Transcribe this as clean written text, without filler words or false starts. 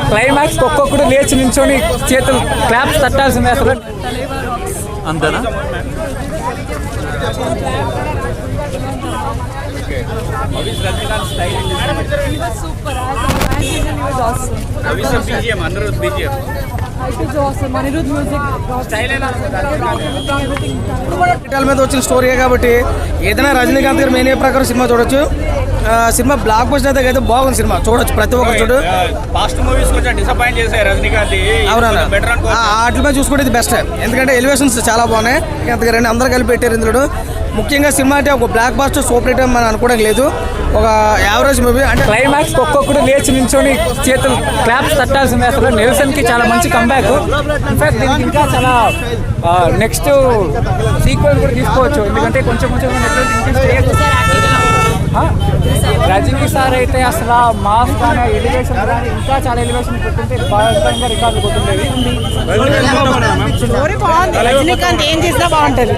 Climax ఒక్కొక్కడు లేచి నించొని చేతులు క్లాప్స్ తట్టాల్సిందే అసలు. అంతేనా? మీద వచ్చిన స్టోరీ కాబట్టి ఏదైనా రజనీకాంత్ గారు మెయిన్ ప్రకారం సినిమా చూడొచ్చు. సినిమా బ్లాక్ బస్టర్ అయితే బాగుంది. సినిమా చూడొచ్చు, ప్రతి ఒక్కరు చూడు. వాటి మీద చూసుకుంటే ఇది బెస్ట్, ఎందుకంటే ఎలివేషన్స్ చాలా బాగున్నాయి. అంతగా అందరూ కలిపి పెట్టారు ఇందులో. ముఖ్యంగా సినిమా అంటే ఒక బ్లాక్ బస్టర్ సూపర్ హిట్ మనం అనుకోవడం లేదు, ఒక యావరేజ్ మూవీ. అంటే క్లైమాక్స్ ఒక్కొక్కడు లేచి నించొని చేతులు క్లాప్స్ తట్టాల్సిందే అసలు. నెల్సన్ కి చాలా మంచి కంబ్యాక్. ఇన్ఫాక్ట్ దీనికి ఇంకా చాలా నెక్స్ట్ సీక్వెల్ కూడా తీసుకోవచ్చు, ఎందుకంటే కొంచెం రజనీ సార్ అయితే అసలు మాస్ కానీ ఎలివేషన్ కానీ ఇంకా చాలా ఎలివేషన్ కొట్టుంటే భయంకరంగా రికార్డులు కొట్టుండేది. రజనీకాంత్ ఏం చేసినా బాగుంటుంది.